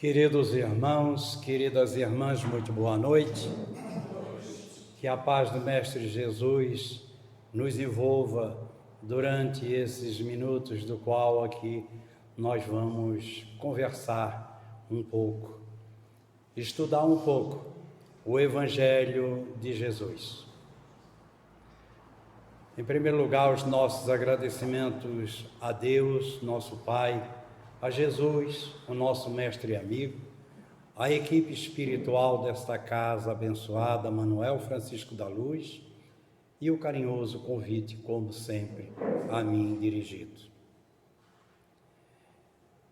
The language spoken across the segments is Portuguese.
Queridos irmãos, queridas irmãs, muito boa noite. Que a paz do Mestre Jesus nos envolva durante esses minutos do qual aqui nós vamos conversar um pouco, estudar um pouco o Evangelho de Jesus. Em primeiro lugar, os nossos agradecimentos a Deus, nosso Pai, a Jesus, o nosso mestre e amigo, a equipe espiritual desta casa abençoada, Manuel Francisco da Luz, e o carinhoso convite, como sempre, a mim dirigido.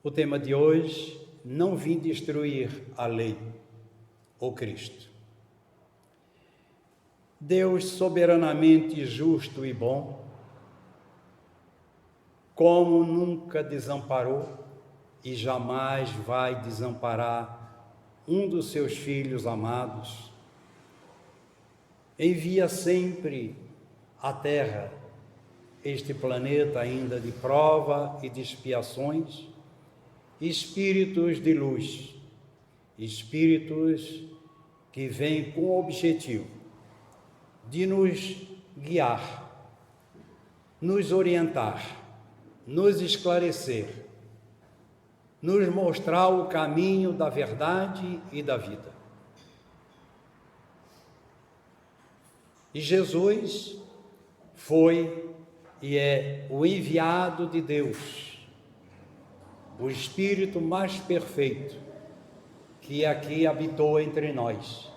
O tema de hoje: não vim destruir a lei, o Cristo. Deus soberanamente justo e bom, como nunca desamparou e jamais vai desamparar um dos seus filhos amados, envia sempre à Terra, este planeta ainda de prova e de expiações, espíritos de luz, espíritos que vêm com o objetivo de nos guiar, nos orientar, nos esclarecer, nos mostrar o caminho da verdade e da vida. E Jesus foi e é o enviado de Deus, o Espírito mais perfeito que aqui habitou entre nós,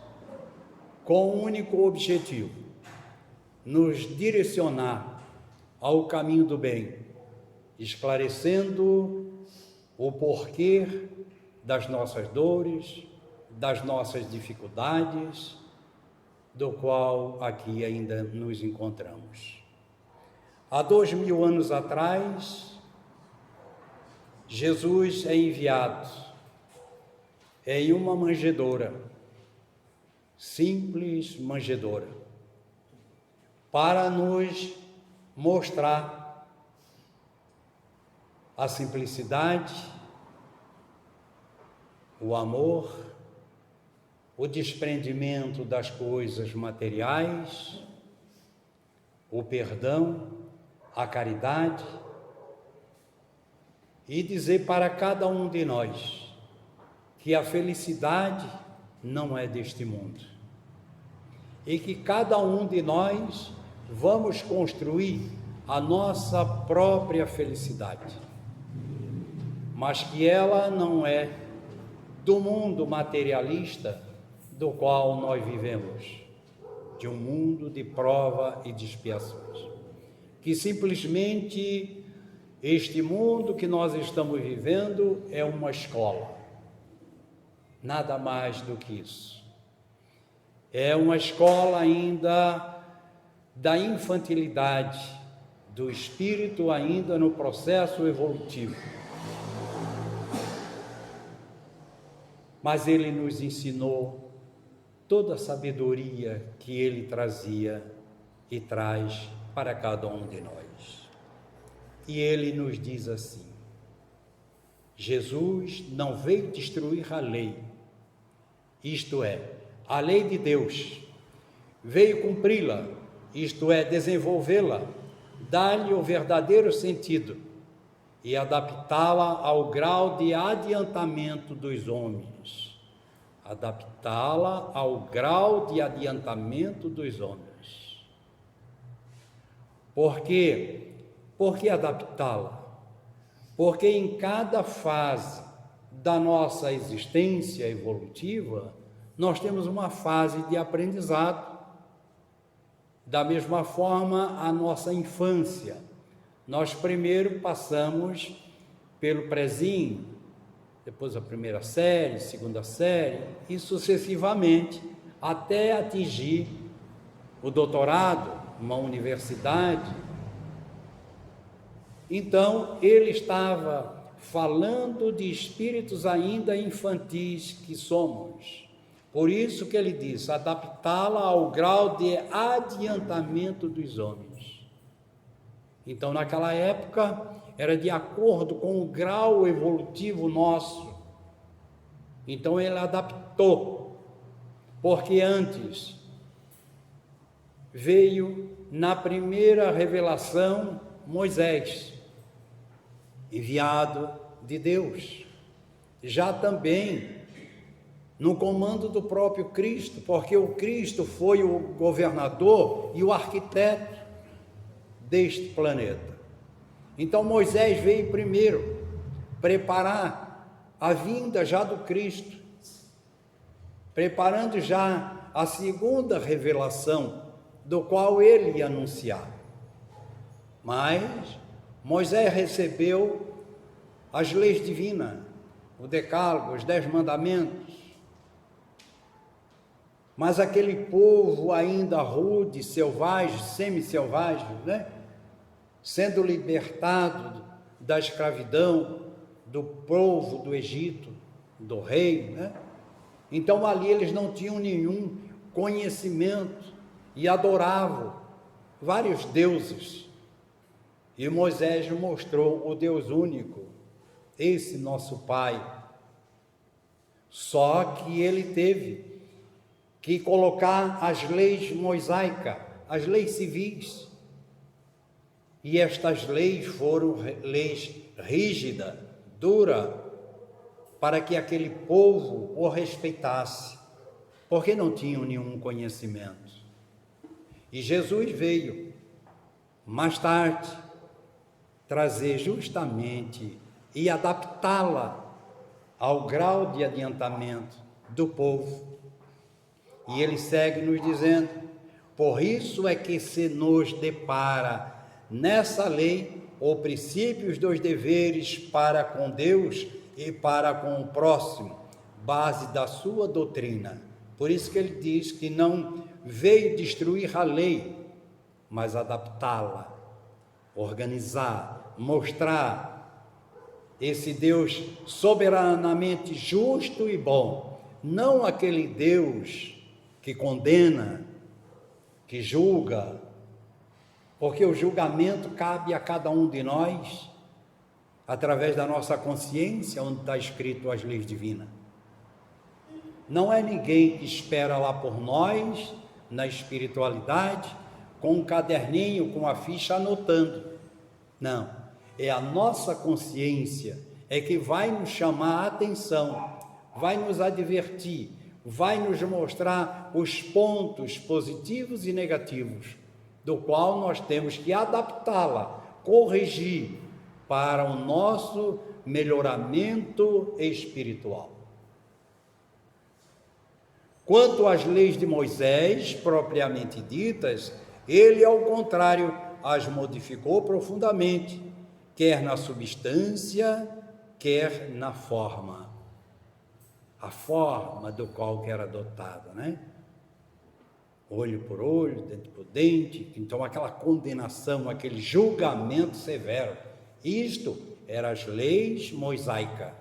com o único objetivo: nos direcionar ao caminho do bem, esclarecendo o porquê das nossas dores, das nossas dificuldades, do qual aqui ainda nos encontramos. Há 2000 anos atrás, Jesus é enviado em uma manjedoura, simples manjedoura, para nos mostrar a simplicidade, o amor, o desprendimento das coisas materiais, o perdão, a caridade, e dizer para cada um de nós que a felicidade não é deste mundo e que cada um de nós vamos construir a nossa própria felicidade, mas que ela não é do mundo materialista do qual nós vivemos, de um mundo de prova e de expiações, que simplesmente este mundo que nós estamos vivendo é uma escola, nada mais do que isso. É uma escola ainda da infantilidade, do espírito ainda no processo evolutivo. Mas ele nos ensinou toda a sabedoria que ele trazia e traz para cada um de nós. E ele nos diz assim: Jesus não veio destruir a lei, isto é, a lei de Deus, veio cumpri-la, isto é, desenvolvê-la, dar-lhe o verdadeiro sentido e adaptá-la ao grau de adiantamento dos homens. Adaptá-la ao grau de adiantamento dos homens. Por quê? Por que adaptá-la? Porque em cada fase da nossa existência evolutiva, nós temos uma fase de aprendizado. Da mesma forma, a nossa infância. Nós primeiro passamos pelo prezinho, depois a primeira série, segunda série, e sucessivamente, até atingir o doutorado, uma universidade. Então, ele estava falando de espíritos ainda infantis que somos. Por isso que ele diz, adaptá-la ao grau de adiantamento dos homens. Então, naquela época, era de acordo com o grau evolutivo nosso. Então ele adaptou, porque antes veio na primeira revelação Moisés, enviado de Deus, já também no comando do próprio Cristo, porque o Cristo foi o governador e o arquiteto deste planeta. Então Moisés veio primeiro preparar a vinda já do Cristo, preparando já a segunda revelação, do qual ele ia anunciar. Mas Moisés recebeu as leis divinas, o decálogo, os 10 mandamentos. Mas aquele povo ainda rude, selvagem, semi-selvagem, né? Sendo libertado da escravidão, do povo do Egito, do rei, né? Então ali eles não tinham nenhum conhecimento e adoravam vários deuses. E Moisés mostrou o Deus único, esse nosso Pai. Só que ele teve que colocar as leis mosaicas, as leis civis. E estas leis foram leis rígidas, duras, para que aquele povo o respeitasse, porque não tinham nenhum conhecimento. E Jesus veio, mais tarde, trazer justamente e adaptá-la ao grau de adiantamento do povo. E ele segue nos dizendo: por isso é que se nos depara nessa lei os princípios dos deveres para com Deus e para com o próximo, base da sua doutrina. Por isso que ele diz que não veio destruir a lei, mas adaptá-la, organizar, mostrar esse Deus soberanamente justo e bom, não aquele Deus que condena, que julga, porque o julgamento cabe a cada um de nós, através da nossa consciência, onde está escrito as leis divinas. Não é ninguém que espera lá por nós, na espiritualidade, com um caderninho, com a ficha anotando. Não, é a nossa consciência, é que vai nos chamar a atenção, vai nos advertir, vai nos mostrar os pontos positivos e negativos, do qual nós temos que adaptá-la, corrigir para o nosso melhoramento espiritual. Quanto às leis de Moisés, propriamente ditas, ele, ao contrário, as modificou profundamente, quer na substância, quer na forma. A forma do qual que era adotada, né? Olho por olho, dente por dente, então aquela condenação, aquele julgamento severo. Isto eram as leis mosaicas,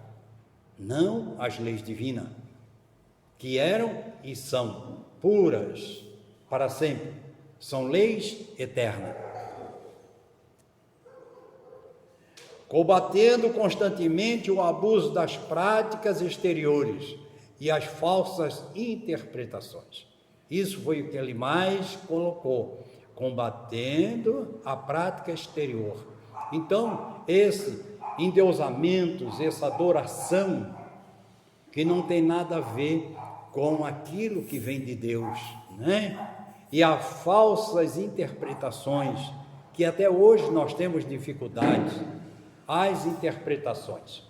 não as leis divinas, que eram e são puras para sempre, são leis eternas. Combatendo constantemente o abuso das práticas exteriores e as falsas interpretações. Isso foi o que ele mais colocou, combatendo a prática exterior. Então, esse endeusamento, essa adoração, que não tem nada a ver com aquilo que vem de Deus, né? E as falsas interpretações, que até hoje nós temos dificuldades, as interpretações.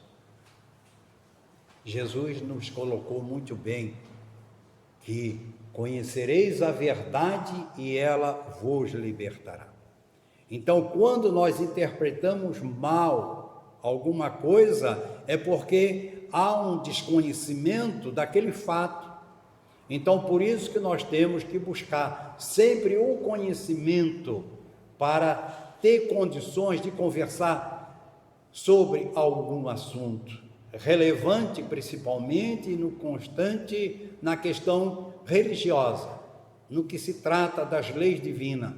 Jesus nos colocou muito bem que conhecereis a verdade e ela vos libertará. Então, quando nós interpretamos mal alguma coisa, é porque há um desconhecimento daquele fato. Então, por isso que nós temos que buscar sempre o conhecimento para ter condições de conversar sobre algum assunto relevante, principalmente no constante, na questão religiosa, no que se trata das leis divinas.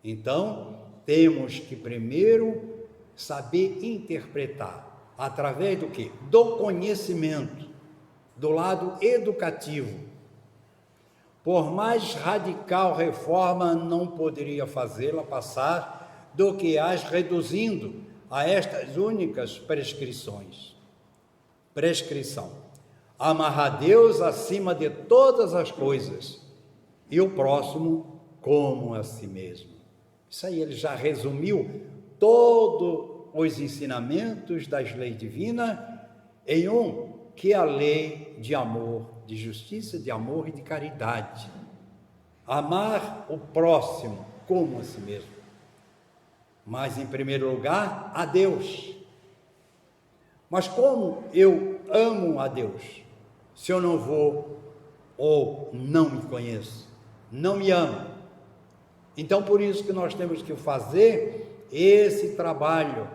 Então, temos que primeiro saber interpretar, através do quê? Do conhecimento. do lado educativo. Por mais radical reforma, não poderia fazê-la passar do que as reduzindo a estas únicas prescrições. Prescrição: amar a Deus acima de todas as coisas e o próximo como a si mesmo. Isso aí ele já resumiu todos os ensinamentos das leis divinas em um, que é a lei de amor, de justiça, de amor e de caridade. Amar o próximo como a si mesmo. Mas, em primeiro lugar, a Deus. Mas como eu amo a Deus, se eu não vou ou não me conheço, não me amo? Então, por isso que nós temos que fazer esse trabalho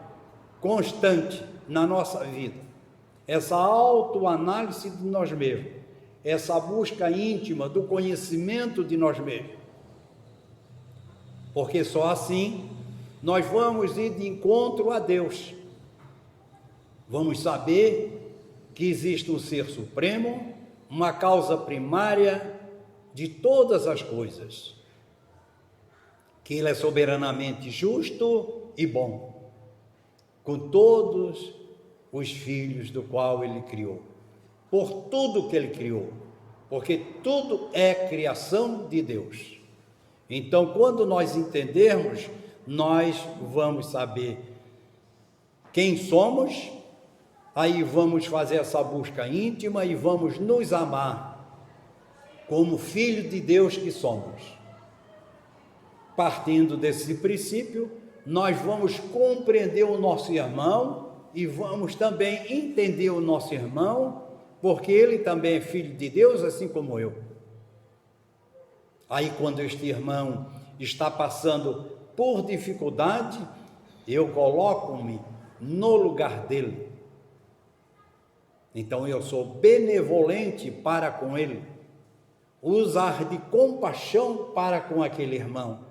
constante na nossa vida, essa autoanálise de nós mesmos, essa busca íntima do conhecimento de nós mesmos, porque só assim nós vamos ir de encontro a Deus. Vamos saber que existe um ser supremo, uma causa primária de todas as coisas, que Ele é soberanamente justo e bom, com todos os filhos do qual Ele criou, por tudo que Ele criou, porque tudo é criação de Deus. Então, quando nós entendermos, nós vamos saber quem somos, aí vamos fazer essa busca íntima e vamos nos amar como filho de Deus que somos. Partindo desse princípio, nós vamos compreender o nosso irmão e vamos também entender o nosso irmão, porque ele também é filho de Deus, assim como eu. Aí, quando este irmão está passando por dificuldade, eu coloco-me no lugar dele. Então, eu sou benevolente para com ele, usar de compaixão para com aquele irmão,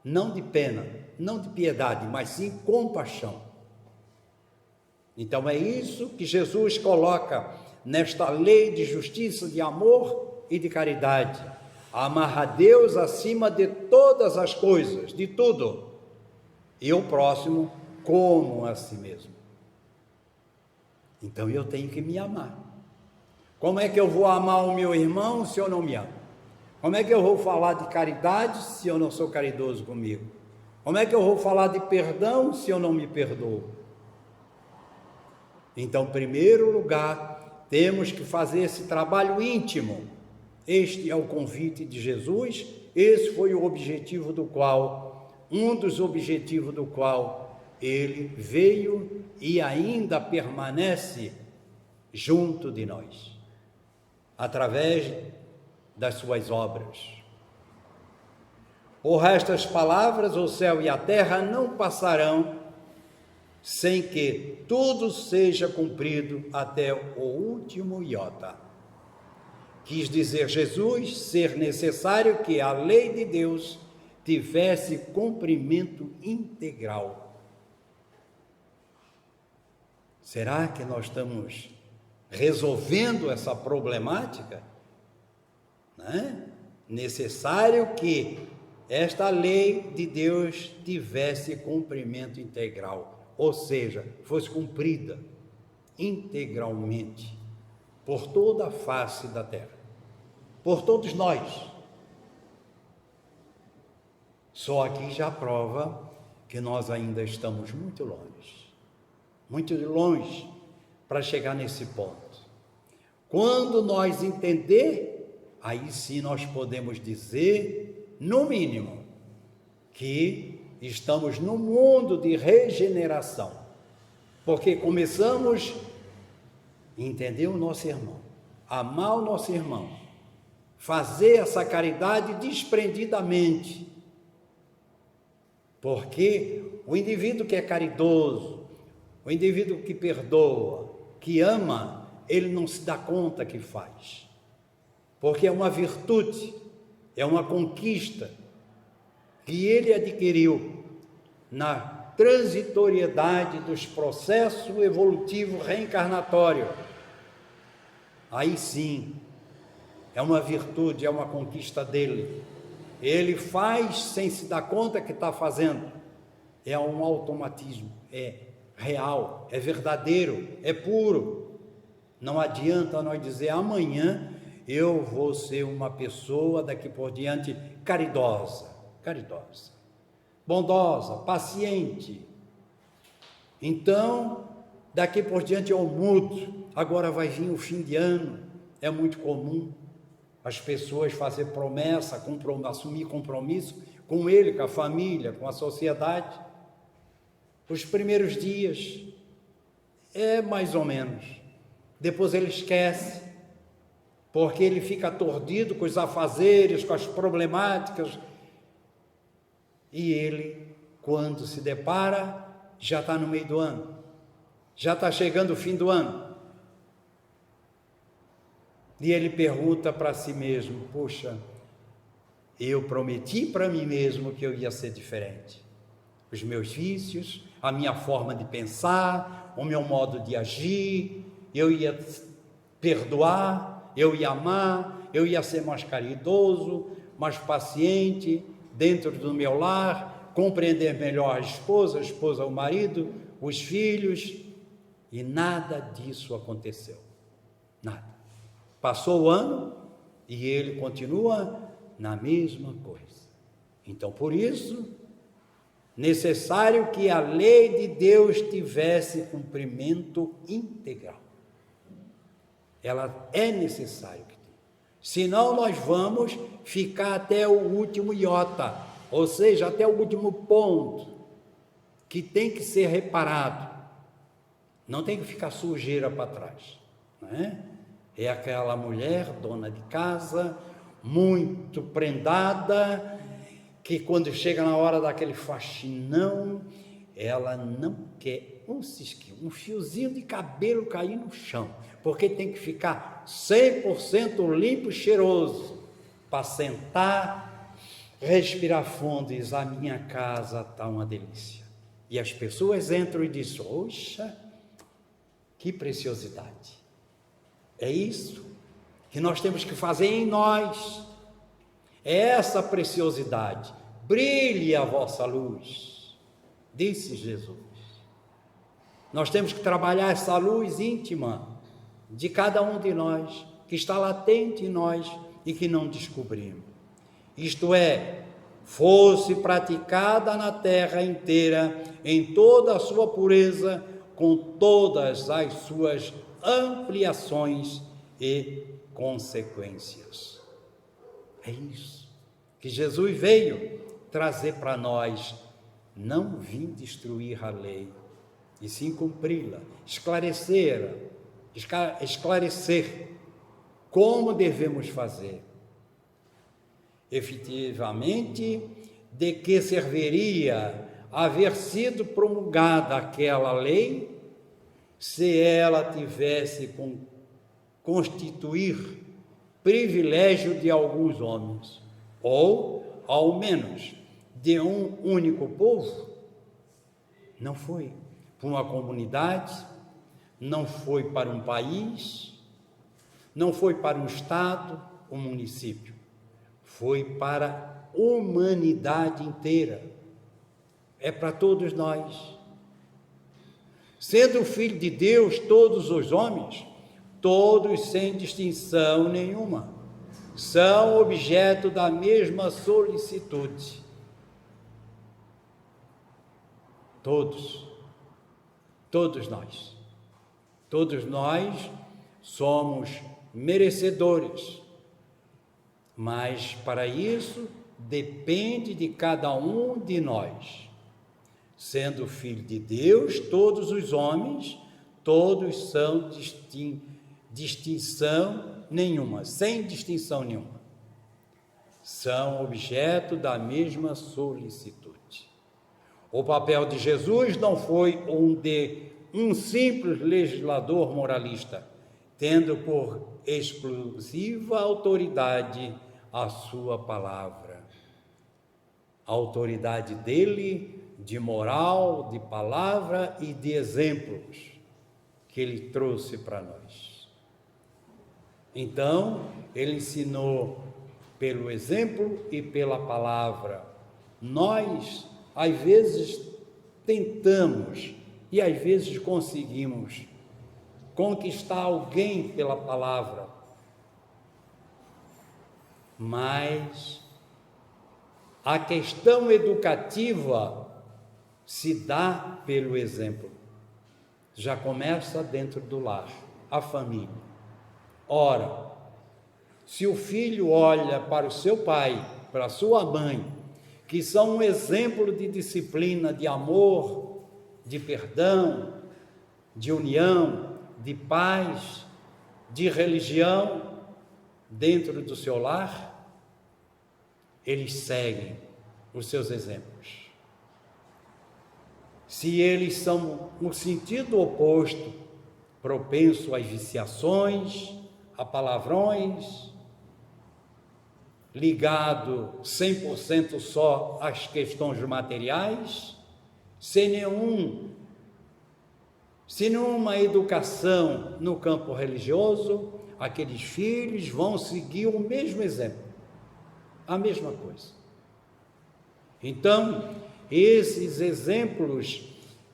não de pena, não de piedade, mas sim compaixão. Então é isso que Jesus coloca nesta lei de justiça, de amor e de caridade. Amar a Deus acima de todas as coisas, de tudo, e o próximo como a si mesmo. Então eu tenho que me amar. Como é que eu vou amar o meu irmão se eu não me amo? Como é que eu vou falar de caridade se eu não sou caridoso comigo? Como é que eu vou falar de perdão se eu não me perdoo? Então, em primeiro lugar, temos que fazer esse trabalho íntimo. Este é o convite de Jesus, esse foi o objetivo do qual, um dos objetivos do qual ele veio e ainda permanece junto de nós, através das suas obras. Por estas palavras, o céu e a terra não passarão sem que tudo seja cumprido até o último iota. Quis dizer Jesus ser necessário que a lei de Deus tivesse cumprimento integral. Será que nós estamos resolvendo essa problemática? Necessário que esta lei de Deus tivesse cumprimento integral. Ou seja, fosse cumprida integralmente por toda a face da terra, por todos nós. Só aqui já prova que nós ainda estamos muito longe para chegar nesse ponto. Quando nós entender, aí sim nós podemos dizer, no mínimo, que estamos no mundo de regeneração, porque começamos a entender o nosso irmão, amar o nosso irmão, fazer essa caridade desprendidamente, porque o indivíduo que é caridoso, o indivíduo que perdoa, que ama, ele não se dá conta que faz, porque é uma virtude, é uma conquista que ele adquiriu na transitoriedade dos processos evolutivos reencarnatórios. aí sim, é uma virtude, é uma conquista dele. Ele faz sem se dar conta que está fazendo. É um automatismo, é real, é verdadeiro, é puro. Não adianta nós dizer amanhã eu vou ser uma pessoa daqui por diante caridosa, bondosa, paciente. Então, daqui por diante eu mudo. Agora vai vir o fim de ano, é muito comum as pessoas fazer promessa, assumir compromisso com ele, com a família, com a sociedade. Os primeiros dias é mais ou menos. Depois ele esquece, porque ele fica atordido com os afazeres, com as problemáticas. E ele, quando se depara, já está no meio do ano, já está chegando o fim do ano. E ele pergunta para si mesmo: poxa, eu prometi para mim mesmo que eu ia ser diferente. Os meus vícios, a minha forma de pensar, o meu modo de agir, eu ia perdoar, eu ia amar, eu ia ser mais caridoso, mais paciente dentro do meu lar, compreender melhor a esposa o marido, os filhos, e nada disso aconteceu. Nada. Passou o ano e ele continua na mesma coisa. Então, por isso, necessário que a lei de Deus tivesse cumprimento integral. Ela é necessário que tenha. Senão nós vamos ficar até o último iota, ou seja, até o último ponto, que tem que ser reparado. Não tem que ficar sujeira para trás, não é? É aquela mulher, dona de casa, muito prendada, que quando chega na hora daquele faxinão, ela não quer um cisquinho, um fiozinho de cabelo cair no chão, porque tem que ficar 100% limpo e cheiroso, para sentar, respirar fundo e dizer: a minha casa está uma delícia. E as pessoas entram e dizem: oxa, que preciosidade. É isso que nós temos que fazer em nós. É essa preciosidade. Brilhe a vossa luz, disse Jesus. Nós temos que trabalhar essa luz íntima de cada um de nós, que está latente em nós e que não descobrimos. Isto é, fosse praticada na terra inteira, em toda a sua pureza, com todas as suas ampliações e consequências. É isso que Jesus veio trazer para nós. Não vim destruir a lei, e sim cumpri-la, esclarecer como devemos fazer. Efetivamente, de que serviria haver sido promulgada aquela lei se ela tivesse constituir privilégio de alguns homens, ou, ao menos, de um único povo? Não foi para uma comunidade, não foi para um país, não foi para um estado, um município, foi para a humanidade inteira. É para todos nós. Sendo o Filho de Deus, todos os homens, todos sem distinção nenhuma, são objeto da mesma solicitude. Todos nós somos merecedores, mas para isso depende de cada um de nós. Sendo filho de Deus, todos os homens, todos são distinção nenhuma, sem distinção nenhuma. São objeto da mesma solicitude. O papel de Jesus não foi um simples legislador moralista, tendo por exclusiva autoridade a sua palavra. A autoridade dele de moral, de palavra e de exemplos que ele trouxe para nós. Então, ele ensinou pelo exemplo e pela palavra. Nós, às vezes, tentamos e às vezes conseguimos conquistar alguém pela palavra, mas a questão educativa se dá pelo exemplo. Já começa dentro do lar, a família. Ora, se o filho olha para o seu pai, para a sua mãe, que são um exemplo de disciplina, de amor, de perdão, de união, de paz, de religião, dentro do seu lar, eles seguem os seus exemplos. Se eles são no sentido oposto, propenso às viciações, a palavrões, ligado 100% só às questões materiais, sem nenhuma educação no campo religioso, aqueles filhos vão seguir o mesmo exemplo, a mesma coisa. Então, esses exemplos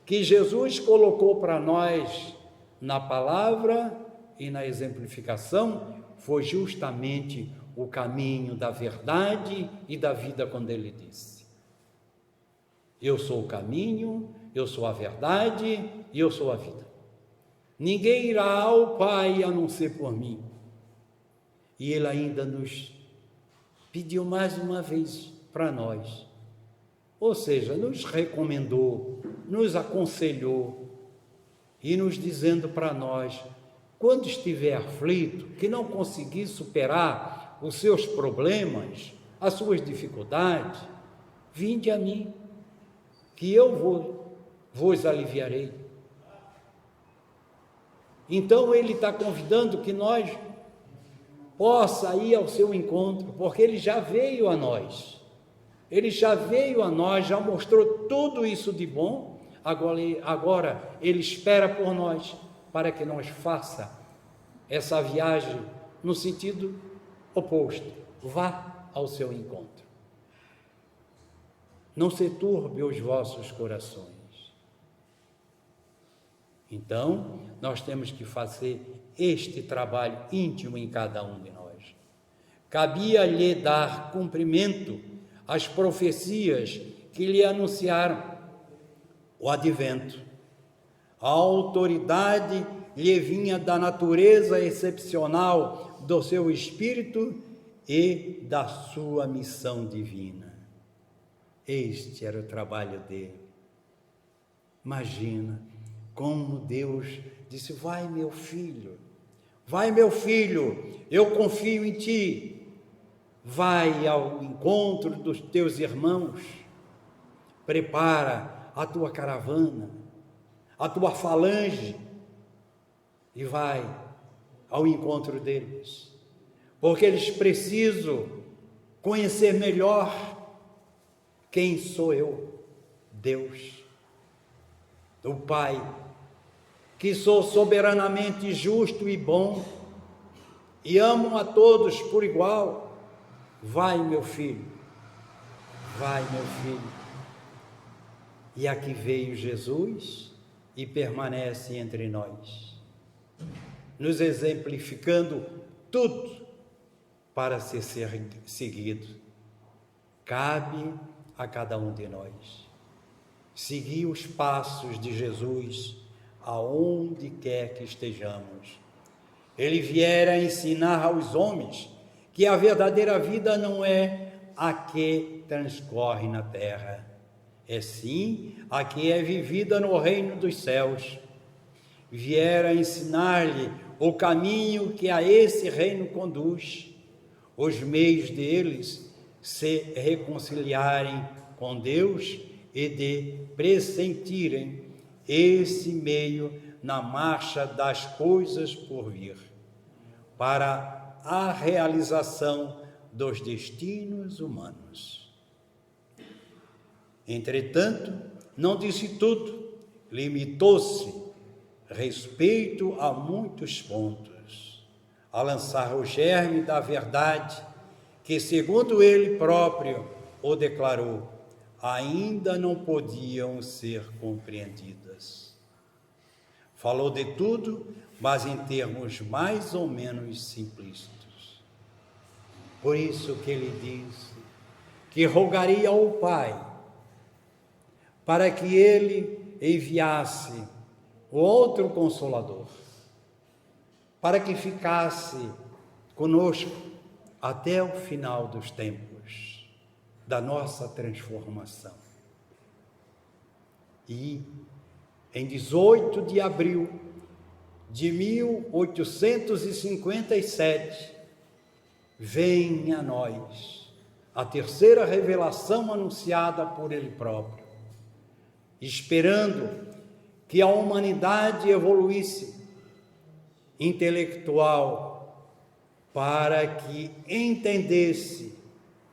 que Jesus colocou para nós na palavra e na exemplificação, foi justamente o caminho da verdade e da vida, quando ele disse: eu sou o caminho, eu sou a verdade e eu sou a vida. Ninguém irá ao Pai a não ser por mim. E ele ainda nos pediu mais uma vez para nós, ou seja, nos recomendou, nos aconselhou e nos dizendo para nós, quando estiver aflito, que não conseguir superar os seus problemas, as suas dificuldades, vinde a mim, que eu vos aliviarei. Então ele está convidando que nós possa ir ao seu encontro, porque ele já veio a nós. Ele já veio a nós, já mostrou tudo isso de bom, agora ele espera por nós, para que nós faça essa viagem no sentido oposto. Vá ao seu encontro. Não se turbe os vossos corações. Então, nós temos que fazer este trabalho íntimo em cada um de nós. Cabia-lhe dar cumprimento às profecias que lhe anunciaram o advento. A autoridade lhe vinha da natureza excepcional do seu espírito e da sua missão divina. Este era o trabalho dele. Imagina como Deus disse: vai meu filho, eu confio em ti, vai ao encontro dos teus irmãos, prepara a tua caravana, a tua falange, e vai ao encontro deles, porque eles precisam conhecer melhor quem sou eu, Deus, o Pai, que sou soberanamente justo e bom, e amo a todos por igual. Vai, meu filho, e aqui veio Jesus e permanece entre nós, nos exemplificando tudo para ser seguido. Cabe a cada um de nós seguir os passos de Jesus aonde quer que estejamos. Ele viera ensinar aos homens que a verdadeira vida não é a que transcorre na terra, é sim a que é vivida no reino dos céus. Viera ensinar-lhe o caminho que a esse reino conduz, os meios deles se reconciliarem com Deus e de pressentirem esse meio na marcha das coisas por vir, para a realização dos destinos humanos. Entretanto, não disse tudo, limitou-se respeito a muitos pontos. a lançar o germe da verdade, que, segundo ele próprio o declarou, ainda não podiam ser compreendidas. Falou de tudo, mas em termos mais ou menos simplísticos. Por isso que ele disse que rogaria ao Pai para que ele enviasse o outro Consolador, para que ficasse conosco até o final dos tempos da nossa transformação. E em 18 de abril de 1857, vem a nós a terceira revelação anunciada por ele próprio, esperando que a humanidade evoluísse intelectual para que entendesse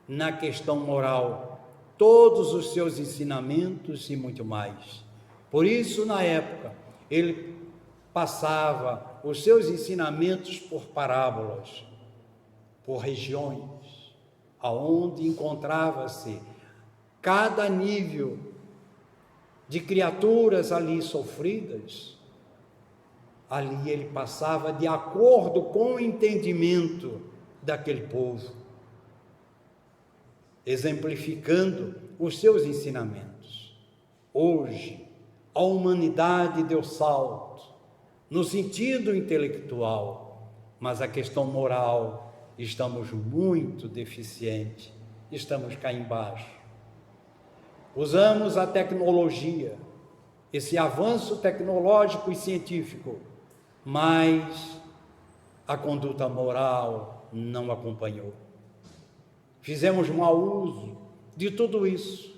na questão moral todos os seus ensinamentos e muito mais. Por isso, na época, ele passava os seus ensinamentos por parábolas, por regiões, aonde encontrava-se cada nível de criaturas ali sofridas. Ali ele passava de acordo com o entendimento daquele povo, exemplificando os seus ensinamentos. Hoje, a humanidade deu salto no sentido intelectual, mas a questão moral estamos muito deficientes, estamos cá embaixo. Usamos a tecnologia, esse avanço tecnológico e científico, mas a conduta moral não acompanhou. Fizemos mau uso de tudo isso,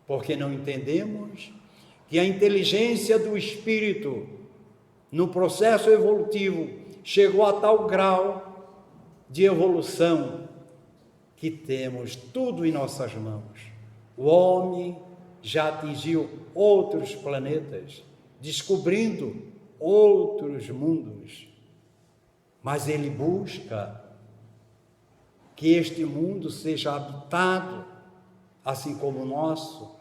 porque não entendemos que a inteligência do espírito, no processo evolutivo, chegou a tal grau de evolução que temos tudo em nossas mãos. O homem já atingiu outros planetas, descobrindo outros mundos, mas ele busca que este mundo seja habitado, assim como o nosso,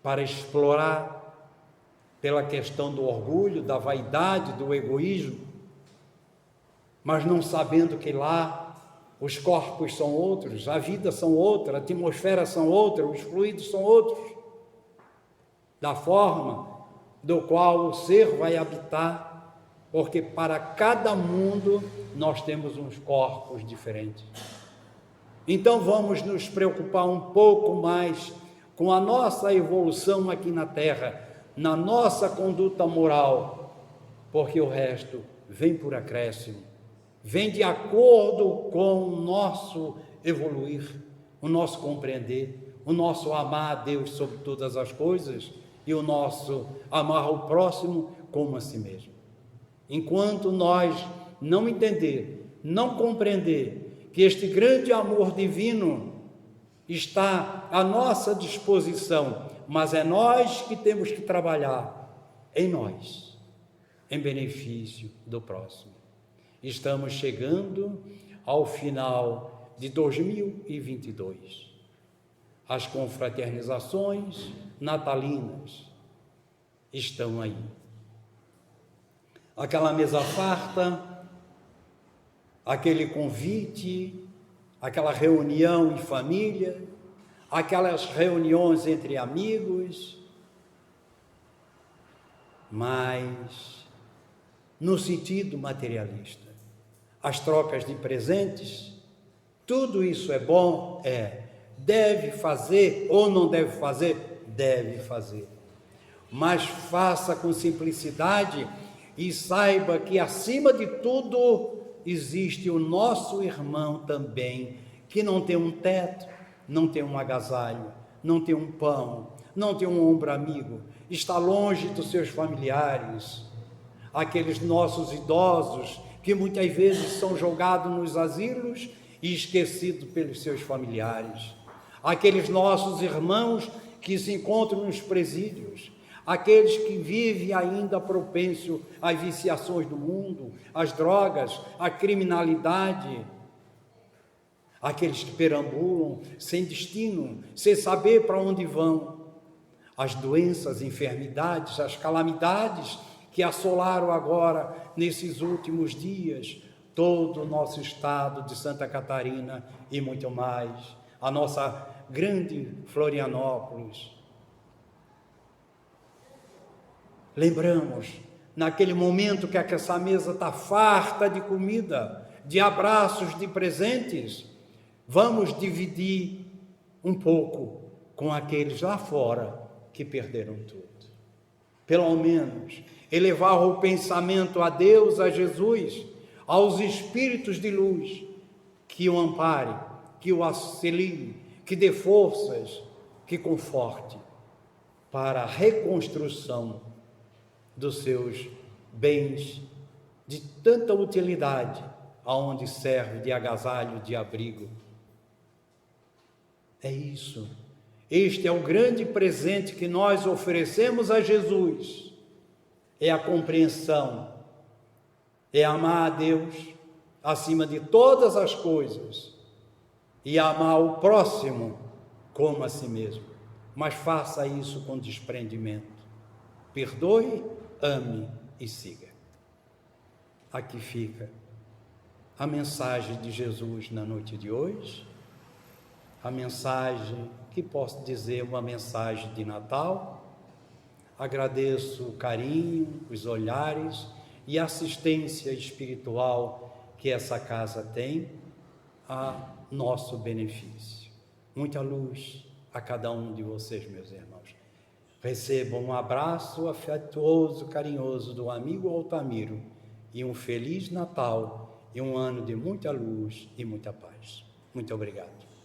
para explorar pela questão do orgulho, da vaidade, do egoísmo, mas não sabendo que lá os corpos são outros, a vida são outra, a atmosfera são outra, os fluidos são outros, da forma do qual o ser vai habitar, porque para cada mundo nós temos uns corpos diferentes. Então vamos nos preocupar um pouco mais com a nossa evolução aqui na Terra, na nossa conduta moral, porque o resto vem por acréscimo, vem de acordo com o nosso evoluir, o nosso compreender, o nosso amar a Deus sobre todas as coisas e o nosso amar o próximo como a si mesmo. Enquanto nós não entender, não compreender que este grande amor divino está à nossa disposição, mas é nós que temos que trabalhar em nós, em benefício do próximo. Estamos chegando ao final de 2022. As confraternizações natalinas estão aí. Aquela mesa farta, aquele convite, aquela reunião em família, aquelas reuniões entre amigos, mas no sentido materialista. As trocas de presentes, tudo isso é bom? É. Deve fazer ou não deve fazer? Deve fazer. Mas faça com simplicidade e saiba que acima de tudo existe o nosso irmão também, que não tem um teto, não tem um agasalho, não tem um pão, não tem um ombro amigo, está longe dos seus familiares, aqueles nossos idosos que muitas vezes são jogados nos asilos e esquecidos pelos seus familiares, aqueles nossos irmãos que se encontram nos presídios, aqueles que vivem ainda propenso às viciações do mundo, às drogas, à criminalidade, aqueles que perambulam sem destino, sem saber para onde vão, as doenças, enfermidades, as calamidades que assolaram agora, nesses últimos dias, todo o nosso estado de Santa Catarina e muito mais, a nossa grande Florianópolis. Lembramos, naquele momento que essa mesa está farta de comida, de abraços, de presentes, vamos dividir um pouco com aqueles lá fora que perderam tudo. Pelo menos, elevar o pensamento a Deus, a Jesus, aos espíritos de luz, que o ampare, que o auxilie, que dê forças, que conforte para a reconstrução dos seus bens de tanta utilidade, aonde serve de agasalho, de abrigo. É isso. Este é o grande presente que nós oferecemos a Jesus. É a compreensão, é amar a Deus acima de todas as coisas e amar o próximo como a si mesmo. Mas faça isso com desprendimento. Perdoe, ame e siga. Aqui fica a mensagem de Jesus na noite de hoje, a mensagem que posso dizer uma mensagem de Natal. Agradeço o carinho, os olhares e a assistência espiritual que essa casa tem a nosso benefício. Muita luz a cada um de vocês, meus irmãos. Recebam um abraço afetuoso, carinhoso do amigo Altamiro e um Feliz Natal e um ano de muita luz e muita paz. Muito obrigado.